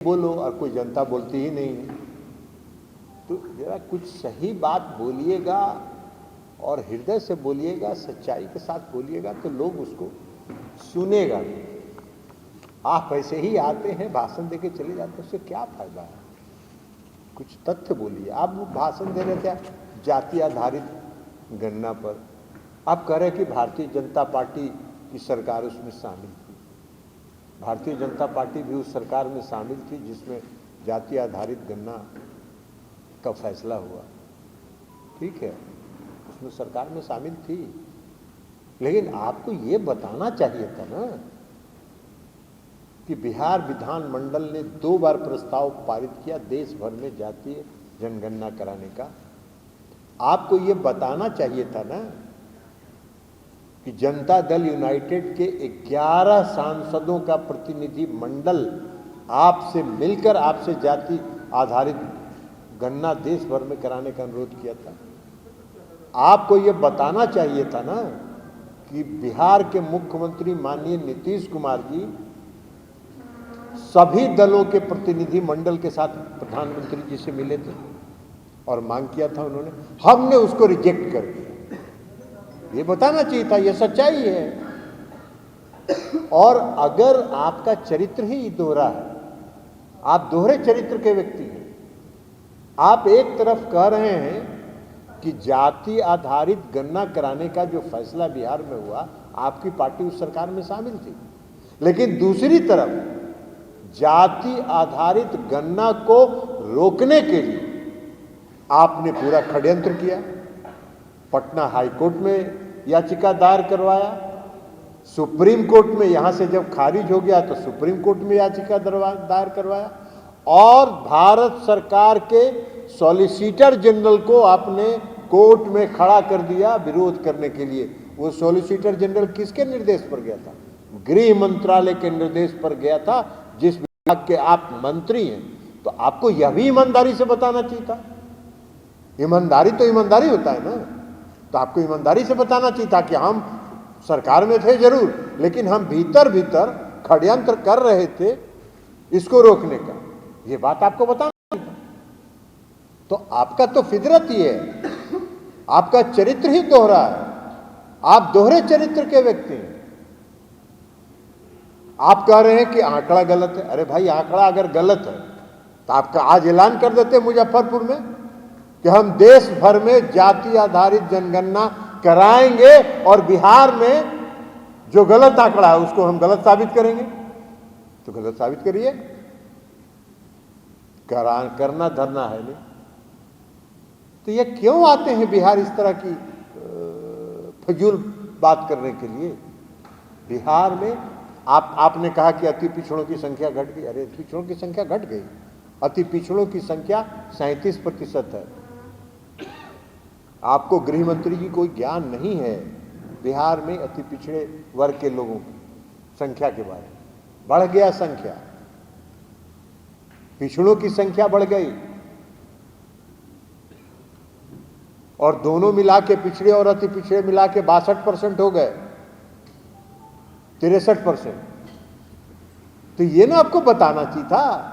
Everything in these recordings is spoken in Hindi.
बोलो और कोई जनता बोलती ही नहीं है। तो जरा कुछ सही बात बोलिएगा और हृदय से बोलिएगा, सच्चाई के साथ बोलिएगा तो लोग उसको सुनेगा। आप ऐसे ही आते हैं भाषण देके चले जाते हैं, उससे क्या फायदा है? कुछ तथ्य बोलिए। आप भाषण दे रहे थे जाति आधारित गणना पर, आप कह रहे कि भारतीय जनता पार्टी की सरकार उसमें शामिल थी। भारतीय जनता पार्टी भी उस सरकार में शामिल थी जिसमें जाति आधारित गणना का फैसला हुआ, ठीक है, उसमें सरकार में शामिल थी। लेकिन आपको ये बताना चाहिए था ना कि बिहार विधानमंडल ने 2 बार प्रस्ताव पारित किया देश भर में जातीय जनगणना कराने का। आपको ये बताना चाहिए था ना कि जनता दल यूनाइटेड के 11 सांसदों का प्रतिनिधि मंडल आपसे मिलकर आपसे जाति आधारित गणना देश भर में कराने का अनुरोध किया था। आपको ये बताना चाहिए था ना कि बिहार के मुख्यमंत्री माननीय नीतीश कुमार जी सभी दलों के प्रतिनिधि मंडल के साथ प्रधानमंत्री जी से मिले थे और मांग किया था उन्होंने, हमने उसको रिजेक्ट कर दिया। ये बताना चाहिए था, ये सच्चाई है। और अगर आपका चरित्र ही दोहरा है, आप दोहरे चरित्र के व्यक्ति हैं, आप एक तरफ कह रहे हैं कि जाति आधारित गणना कराने का जो फैसला बिहार में हुआ, आपकी पार्टी उस सरकार में शामिल थी, लेकिन दूसरी तरफ जाति आधारित गणना को रोकने के लिए आपने पूरा षड्यंत्र किया। पटना हाई कोर्ट में याचिका दायर करवाया, सुप्रीम कोर्ट में, यहां से जब खारिज हो गया तो सुप्रीम कोर्ट में याचिका दायर करवाया, और भारत सरकार के सॉलिसिटर जनरल को आपने कोर्ट में खड़ा कर दिया विरोध करने के लिए। वो सॉलिसिटर जनरल किसके निर्देश पर गया था? गृह मंत्रालय के निर्देश पर गया था, जिस विभाग के आप मंत्री हैं। तो आपको यह भी ईमानदारी से बताना चाहिए था। ईमानदारी तो ईमानदारी होता है ना, तो आपको ईमानदारी से बताना चाहिए था कि हम सरकार में थे जरूर, लेकिन हम भीतर भीतर षड्यंत्र कर रहे थे इसको रोकने का। ये बात आपको बताना चाहिए था। तो आपका तो फितरत ही है, आपका चरित्र ही दोहरा है, आप दोहरे चरित्र के व्यक्ति हैं। आप कह रहे हैं कि आंकड़ा गलत है। अरे भाई, आंकड़ा अगर गलत है तो आपका आज ऐलान कर देते मुजफ्फरपुर में कि हम देश भर में जाति आधारित जनगणना कराएंगे और बिहार में जो गलत आंकड़ा है उसको हम गलत साबित करेंगे। तो गलत साबित करिए, करना धरना है नहीं। तो ये क्यों आते हैं बिहार इस तरह की फजूल बात करने के लिए? बिहार में आपने कहा कि अति पिछड़ों की संख्या घट गई। अरे, पिछड़ों की संख्या घट गई, अति पिछड़ों की संख्या 37% है। आपको गृह मंत्री जी कोई ज्ञान नहीं है बिहार में अति पिछड़े वर्ग के लोगों की संख्या के बारे में। बढ़ गया संख्या, पिछड़ों की संख्या बढ़ गई, और दोनों मिला के पिछड़े और अति पिछड़े मिला के 62% हो गए, 63%। तो ये ना आपको बताना चाहिए था।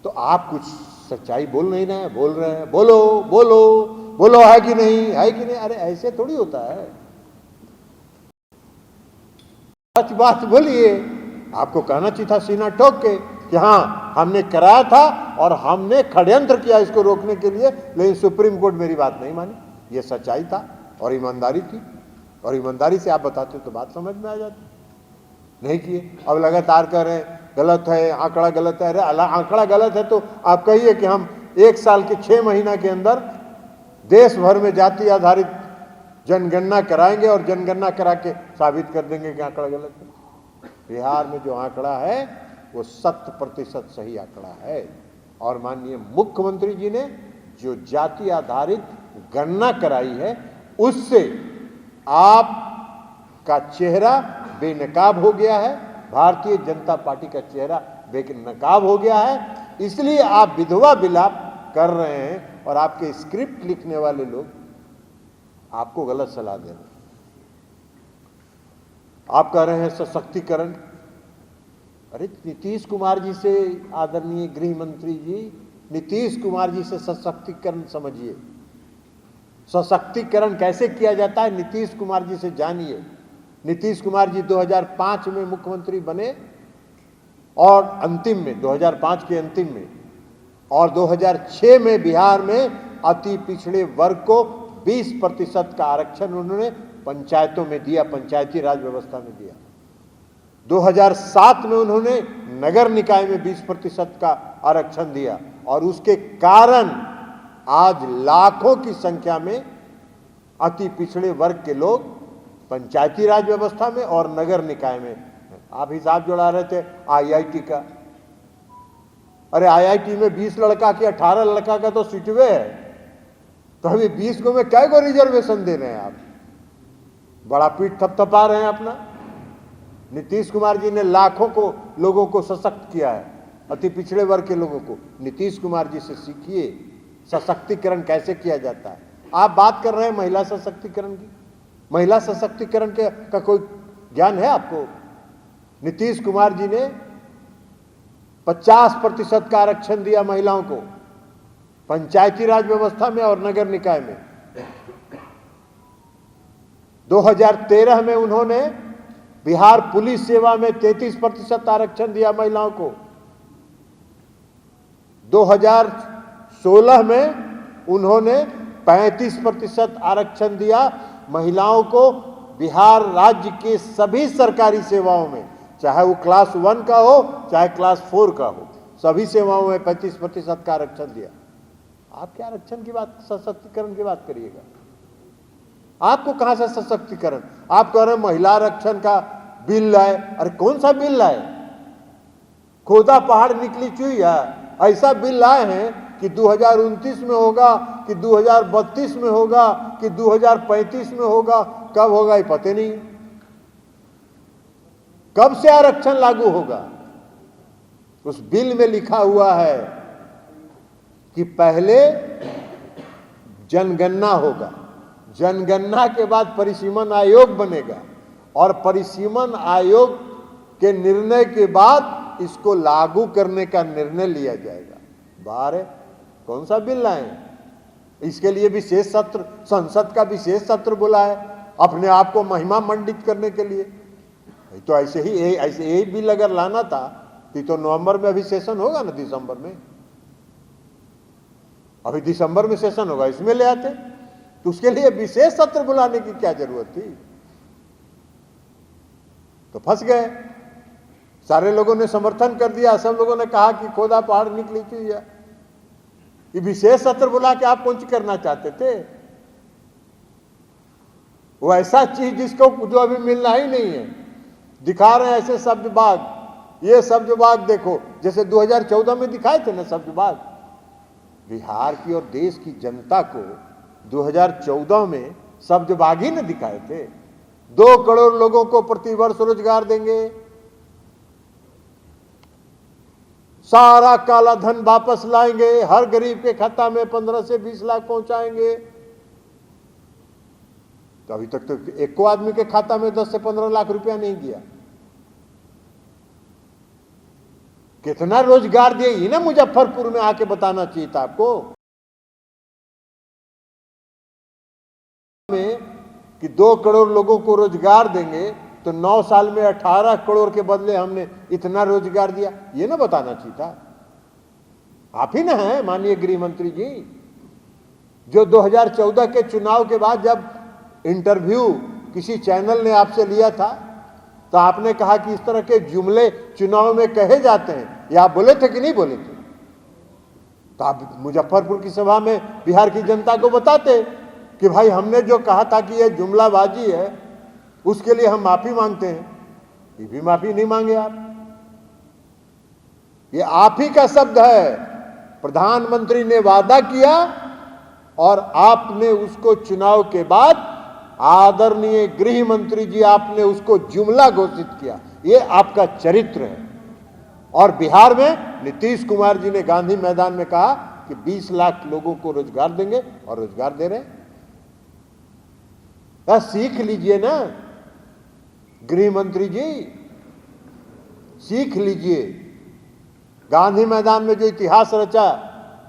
तो आप कुछ सच्चाई बोल नहीं रहे हैं, बोल रहे हैं बोलो बोलो बोलो, है कि नहीं, है कि नहीं। अरे ऐसे थोड़ी होता है, सच बात बोलिए। आपको कहना चाहिए था सीना ठोक के कि हाँ, हमने कराया था और हमने षड्यंत्र किया इसको रोकने के लिए, लेकिन सुप्रीम कोर्ट मेरी बात नहीं मानी। ये सच्चाई था और ईमानदारी थी, और ईमानदारी से आप बताते तो बात समझ में आ जाती। नहीं किए, अब लगातार कह रहे हैं गलत है, आंकड़ा गलत है। अरे आंकड़ा गलत है तो आप कहिए कि हम 1 साल के 6 महीना के अंदर देश भर में जाति आधारित जनगणना कराएंगे और जनगणना करा के साबित कर देंगे कि आंकड़ा गलत है। बिहार में जो आंकड़ा है वो 100% सही आंकड़ा है, और माननीय मुख्यमंत्री जी ने जो जाति आधारित गणना कराई है उससे आपका चेहरा बेनकाब हो गया है, भारतीय जनता पार्टी का चेहरा बेनकाब हो गया है। इसलिए आप विधवा विलाप कर रहे हैं और आपके स्क्रिप्ट लिखने वाले लोग आपको गलत सलाह दे रहे हैं। आप कह रहे हैं सशक्तिकरण, अरे नीतीश कुमार जी से, आदरणीय गृह मंत्री जी, नीतीश कुमार जी से सशक्तिकरण समझिए। सशक्तिकरण कैसे किया जाता है नीतीश कुमार जी से जानिए। नीतीश कुमार जी 2005 में मुख्यमंत्री बने और अंतिम में 2005 के अंतिम में, और 2006 में बिहार में अति पिछड़े वर्ग को 20% का आरक्षण उन्होंने पंचायतों में दिया, पंचायती राज व्यवस्था में दिया। 2007 में उन्होंने नगर निकाय में 20% का आरक्षण दिया, और उसके कारण आज लाखों की संख्या में अति पिछड़े वर्ग के लोग पंचायती राज व्यवस्था में और नगर निकाय में। आप हिसाब जोड़ा रहे थे आईआईटी का, अरे आईआईटी में 20 लड़का के 18 लड़का का तो सीटवे है, तो अभी 20 को में क्या को रिजर्वेशन दे रहे हैं आप? बड़ा पीठ थपथपा रहे हैं अपना। नीतीश कुमार जी ने लाखों को लोगों को सशक्त किया है, अति पिछड़े वर्ग के लोगों को। नीतीश कुमार जी से सीखिए सशक्तिकरण कैसे किया जाता है। आप बात कर रहे हैं महिला सशक्तिकरण की, महिला सशक्तिकरण का कोई ज्ञान है आपको? नीतीश कुमार जी ने 50% का आरक्षण दिया महिलाओं को पंचायती राज व्यवस्था में और नगर निकाय में। 2013 में उन्होंने बिहार पुलिस सेवा में 33% आरक्षण दिया महिलाओं को। 2016 में उन्होंने 35% आरक्षण दिया महिलाओं को बिहार राज्य के सभी सरकारी सेवाओं में, चाहे वो क्लास 1 का हो चाहे क्लास 4 का हो, सभी सेवाओं में 35% का आरक्षण दिया। आप क्या आरक्षण की बात, सशक्तिकरण की बात करिएगा? आपको कहां से सशक्तिकरण? आप कह रहे हैं महिला आरक्षण का बिल लाए। अरे कौन सा बिल लाए? खोदा पहाड़ निकली चुईया ऐसा बिल लाए हैं कि 2029 में होगा कि 2032 में होगा कि 2035 में होगा, कब होगा ये पता नहीं। कब से आरक्षण लागू होगा? उस बिल में लिखा हुआ है कि पहले जनगणना होगा, जनगणना के बाद परिसीमन आयोग बनेगा, और परिसीमन आयोग के निर्णय के बाद इसको लागू करने का निर्णय लिया जाएगा। बाहर कौन सा बिल लाए? इसके लिए विशेष सत्र, संसद का विशेष सत्र बुलाए अपने आप को महिमा मंडित करने के लिए। तो ऐसे ही बिल अगर लाना था तो नवंबर में अभी सेशन होगा ना, दिसंबर में, अभी दिसंबर में सेशन होगा, इसमें ले आते। तो उसके लिए विशेष सत्र बुलाने की क्या जरूरत थी? तो फंस गए। सारे लोगों ने समर्थन कर दिया, सब लोगों ने कहा कि खोदा पहाड़ निकली चुई। ये विशेष सत्र बुला के आप कौन सी करना चाहते थे? वो ऐसा चीज जिसको जो अभी मिलना ही नहीं है दिखा रहे हैं ऐसे शब्द बाग। ये शब्द बाग देखो, जैसे 2014 में दिखाए थे ना शब्द बाग। बिहार की और देश की जनता को 2014 में शब्द बाग ही न दिखाए थे। 2 करोड़ लोगों को प्रतिवर्ष रोजगार देंगे, सारा काला धन वापस लाएंगे, हर गरीब के खाता में 15 से 20 लाख पहुंचाएंगे। तो अभी तक तो एक को आदमी के खाता में 10 से 15 लाख रुपया नहीं दिया। कितना रोजगार दिए, ये ना मुजफ्फरपुर में आके बताना चाहिए था आपको में कि 2 करोड़ लोगों को रोजगार देंगे, तो 9 साल में 18 करोड़ के बदले हमने इतना रोजगार दिया, ये ना बताना चाहिए था। आप ही ना हैं माननीय गृह मंत्री जी, जो 2014 के चुनाव के बाद जब इंटरव्यू किसी चैनल ने आपसे लिया था तो आपने कहा कि इस तरह के जुमले चुनाव में कहे जाते हैं, ये आप बोले थे कि नहीं बोले थे? तो आप मुजफ्फरपुर की सभा में बिहार की जनता को बताते कि भाई हमने जो कहा था कि यह जुमलाबाजी है, उसके लिए हम माफी मांगते हैं। ये भी माफी नहीं मांगे आप। ये आप ही का शब्द है। प्रधानमंत्री ने वादा किया और आपने उसको चुनाव के बाद, आदरणीय गृह मंत्री जी, आपने उसको जुमला घोषित किया। ये आपका चरित्र है। और बिहार में नीतीश कुमार जी ने गांधी मैदान में कहा कि 20 लाख लोगों को रोजगार देंगे, और रोजगार दे रहे हैं। सीख लीजिए ना गृह मंत्री जी, सीख लीजिए। गांधी मैदान में जो इतिहास रचा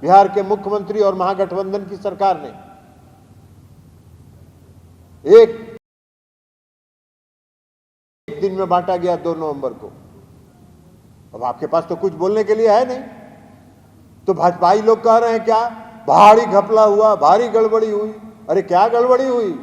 बिहार के मुख्यमंत्री और महागठबंधन की सरकार ने, एक दिन में बांटा गया 2 नवंबर को। अब आपके पास तो कुछ बोलने के लिए है नहीं, तो भाजपाई लोग कह रहे हैं क्या भारी घपला हुआ, भारी गड़बड़ी हुई। अरे क्या गड़बड़ी हुई?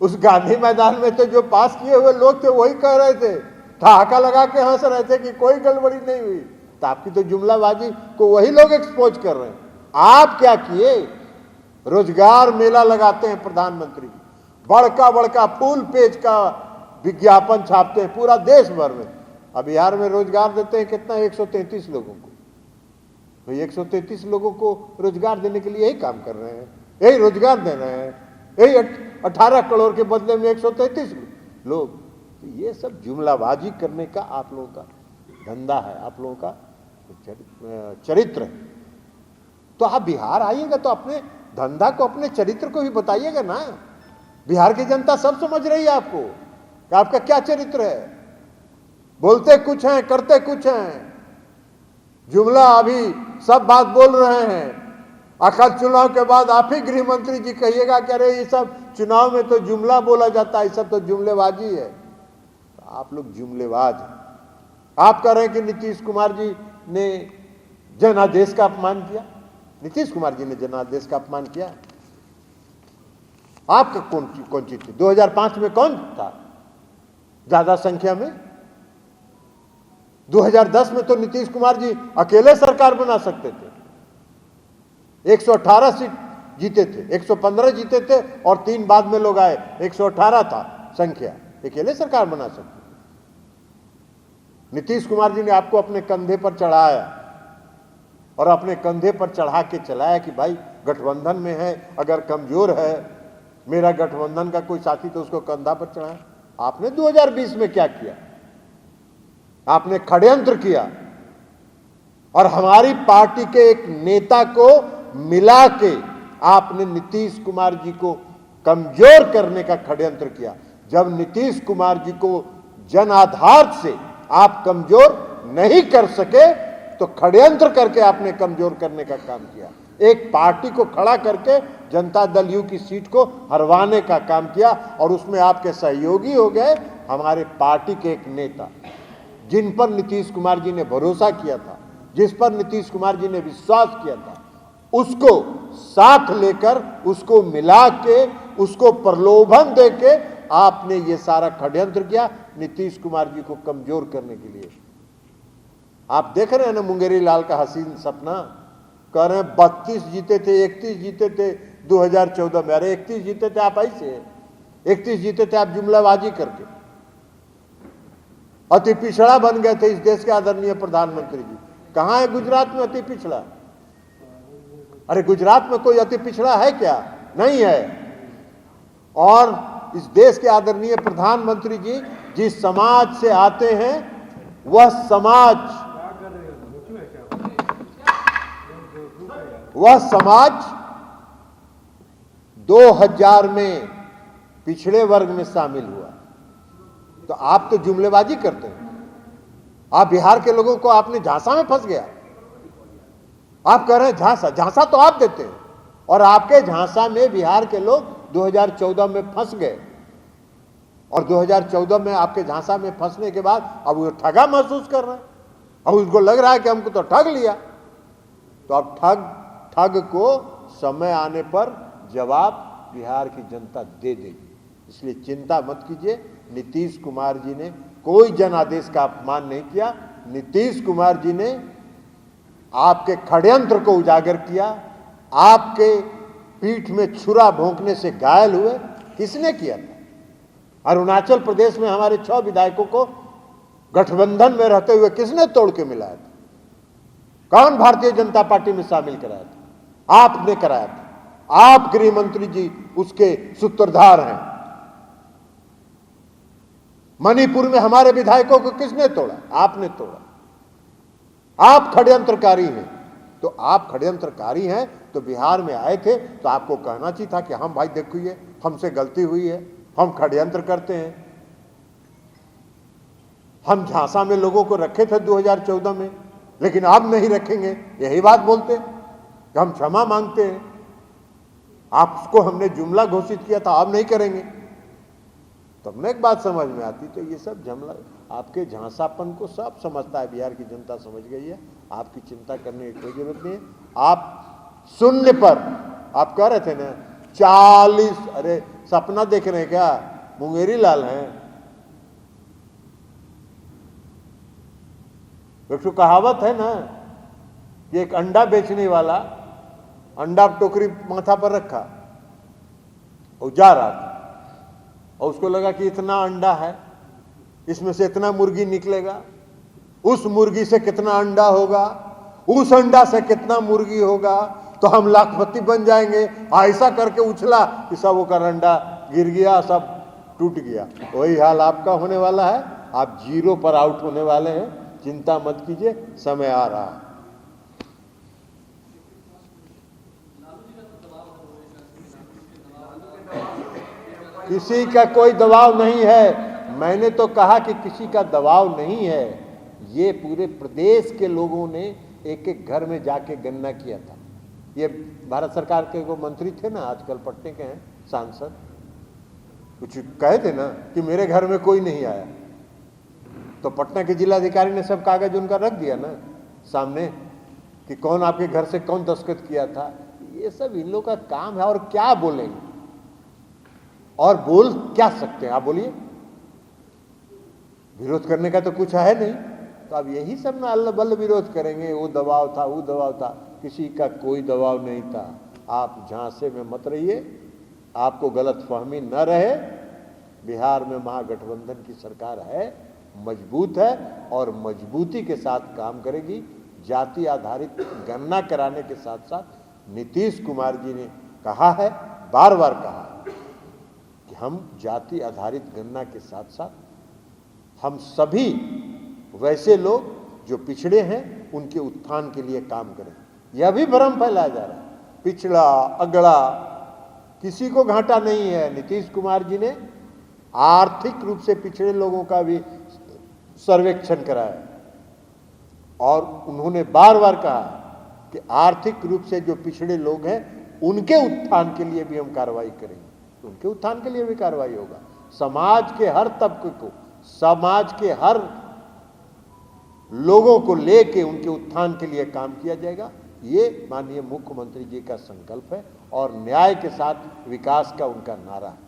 उस गांधी मैदान में तो जो पास किए हुए लोग थे वही कह रहे थे, ठहाका लगा के हंस रहे थे कि कोई गड़बड़ी नहीं हुई। तो आपकी तो जुमलाबाजी को वही लोग एक्सपोज कर रहे हैं। आप क्या किए? रोजगार मेला लगाते हैं प्रधानमंत्री, बड़का बड़का फुल पेज का विज्ञापन छापते हैं पूरा देश भर में। अब बिहार में रोजगार देते हैं कितना? 133 लोगों को। तो 133 लोगों को रोजगार देने के लिए यही काम कर रहे हैं, यही रोजगार दे रहे हैं, यही 18 करोड़ के बदले में 133 लोग। तो ये सब जुमलाबाजी करने का आप लोगों का धंधा है, आप लोगों का चरित्र है। तो आप बिहार आइएगा तो अपने धंधा को, अपने चरित्र को भी बताइएगा ना। बिहार की जनता सब समझ रही है आपको कि आपका क्या चरित्र है। बोलते कुछ हैं, करते कुछ हैं। जुमला अभी सब बात बोल रहे हैं, आखिर चुनाव के बाद आप ही गृह मंत्री जी कहिएगा कि अरे ये सब चुनाव में तो जुमला बोला जाता है, ये सब तो जुमलेबाजी है। तो आप लोग जुमलेबाज हैं। आप कह रहे हैं कि नीतीश कुमार जी ने जनादेश का अपमान किया। नीतीश कुमार जी ने जनादेश का अपमान किया? आपका कौन चीज थी? 2005 में कौन था ज्यादा संख्या में? 2010 में तो नीतीश कुमार जी अकेले सरकार बना सकते थे। 118 सीट जीते थे, 115 जीते थे और 3 बाद में लोग आए, 118 था संख्या, अकेले सरकार बना सकते थे। नीतीश कुमार जी ने आपको अपने कंधे पर चढ़ाया और अपने कंधे पर चढ़ा के चलाया कि भाई गठबंधन में है, अगर कमजोर है मेरा गठबंधन का कोई साथी तो उसको कंधा पर चढ़ाया। आपने 2020 में क्या किया? आपने षड्यंत्र किया और हमारी पार्टी के एक नेता को मिला के आपने नीतीश कुमार जी को कमजोर करने का षड्यंत्र किया। जब नीतीश कुमार जी को जन आधार से आप कमजोर नहीं कर सके तो षड्यंत्र करके आपने कमजोर करने का काम किया। एक पार्टी को खड़ा करके जनता दल यू की सीट को हरवाने का काम किया और उसमें आपके सहयोगी हो गए हमारे पार्टी के एक नेता, जिन पर नीतीश कुमार जी ने भरोसा किया था, जिस पर नीतीश कुमार जी ने विश्वास किया था, उसको साथ लेकर, उसको मिला के, उसको प्रलोभन देके आपने ये सारा षड्यंत्र किया नीतीश कुमार जी को कमजोर करने के लिए। आप देख रहे हैं ना मुंगेरी लाल का हसीन सपना। कह रहे हैं 32 जीते थे, 31 जीते थे 2014 में। अरे 31 जीते थे आप ऐसे, 31 जीते थे आप जुमलाबाजी करके, अति पिछड़ा बन गए थे इस देश के आदरणीय प्रधानमंत्री जी। कहां है गुजरात में अति पिछड़ा? अरे गुजरात में कोई अति पिछड़ा है क्या? नहीं है। और इस देश के आदरणीय प्रधानमंत्री जी जिस समाज से आते हैं वह समाज 2000 में पिछड़े वर्ग में शामिल हुआ। तो आप तो जुमलेबाजी करते हैं। आप बिहार के लोगों को आपने झांसा में फंस गया। आप कह रहे हैं झांसा तो आप देते हैं और आपके झांसा में बिहार के लोग 2014 में फंस गए और 2014 में आपके झांसा में फंसने के बाद अब वो ठगा महसूस कर रहे हैं। अब उसको लग रहा है कि हमको तो ठग लिया। तो अब ठग को समय आने पर जवाब बिहार की जनता दे देगी, इसलिए चिंता मत कीजिए। नीतीश कुमार जी ने कोई जनादेश का अपमान नहीं किया। नीतीश कुमार जी ने आपके षड्यंत्र को उजागर किया। आपके पीठ में छुरा भोंकने से घायल हुए किसने किया था? अरुणाचल प्रदेश में हमारे 6 विधायकों को गठबंधन में रहते हुए किसने तोड़ के मिलाया था? कौन भारतीय जनता पार्टी में शामिल कराया था? आपने कराया था। आप गृह मंत्री जी उसके सूत्रधार हैं। मणिपुर में हमारे विधायकों को किसने तोड़ा? आपने तोड़ा। आप षड्यंत्रकारी हैं। तो आप षड्यंत्रकारी हैं तो बिहार में आए थे तो आपको कहना चाहिए था कि हम भाई देखिए हमसे गलती हुई है, हम षड्यंत्र करते हैं, हम झांसा में लोगों को रखे थे 2014 में, लेकिन आप नहीं रखेंगे, यही बात बोलते कि हम क्षमा मांगते हैं, आपको हमने जुमला घोषित किया था, आप नहीं करेंगे। तब न एक बात समझ में आती, तो ये सब जुमला, आपके झांसापन को सब समझता है, बिहार की जनता समझ गई है, आपकी चिंता करने की कोई जरूरत नहीं है। आप शून्य पर, आप कह रहे थे ना 40, अरे सपना देख रहे हैं क्या, मुंगेरी लाल हैं। एक तो कहावत है ना कि एक अंडा बेचने वाला, अंडा टोकरी माथा पर रखा और जा रहा था, और उसको लगा कि इतना अंडा है, इसमें से इतना मुर्गी निकलेगा, उस मुर्गी से कितना अंडा होगा, उस अंडा से कितना मुर्गी होगा, तो हम लाखपति बन जाएंगे। ऐसा करके उछला कि सब वो का अंडा गिर गया, सब टूट गया। वही हाल आपका होने वाला है, आप जीरो पर आउट होने वाले हैं, चिंता मत कीजिए, समय आ रहा है। किसी का कोई दबाव नहीं है, मैंने तो कहा कि किसी का दबाव नहीं है, ये पूरे प्रदेश के लोगों ने एक एक घर में जाके गणना किया था। ये भारत सरकार के वो मंत्री थे ना, आजकल पटने के हैं सांसद, कुछ कहे थे ना कि मेरे घर में कोई नहीं आया, तो पटना के जिलाधिकारी ने सब कागज उनका रख दिया ना सामने कि कौन आपके घर से कौन दस्तखत किया था। ये सब इन लोगों का काम है, और क्या बोलेंगे और बोल क्या सकते हैं, आप बोलिए। विरोध करने का तो कुछ है नहीं, तो अब यही सब ना अल्लाह बल्ल विरोध करेंगे, वो दबाव था, वो दबाव था। किसी का कोई दबाव नहीं था। आप झांसे में मत रहिए, आपको गलत फहमी न रहे। बिहार में महागठबंधन की सरकार है, मजबूत है, और मजबूती के साथ काम करेगी। जाति आधारित गणना कराने के साथ साथ नीतीश कुमार जी ने कहा है, बार बार कहा कि हम जाति आधारित गणना के साथ साथ हम सभी वैसे लोग जो पिछड़े हैं उनके उत्थान के लिए काम करें। यह भी भ्रम फैलाया जा रहा है, पिछड़ा अगड़ा किसी को घाटा नहीं है। नीतीश कुमार जी ने आर्थिक रूप से पिछड़े लोगों का भी सर्वेक्षण कराया, और उन्होंने बार बार कहा कि आर्थिक रूप से जो पिछड़े लोग हैं उनके उत्थान के लिए भी हम कार्रवाई करेंगे। उनके उत्थान के लिए भी कार्रवाई होगा। समाज के हर तबके को, समाज के हर लोगों को लेके उनके उत्थान के लिए काम किया जाएगा। ये माननीय मुख्यमंत्री जी का संकल्प है, और न्याय के साथ विकास का उनका नारा है।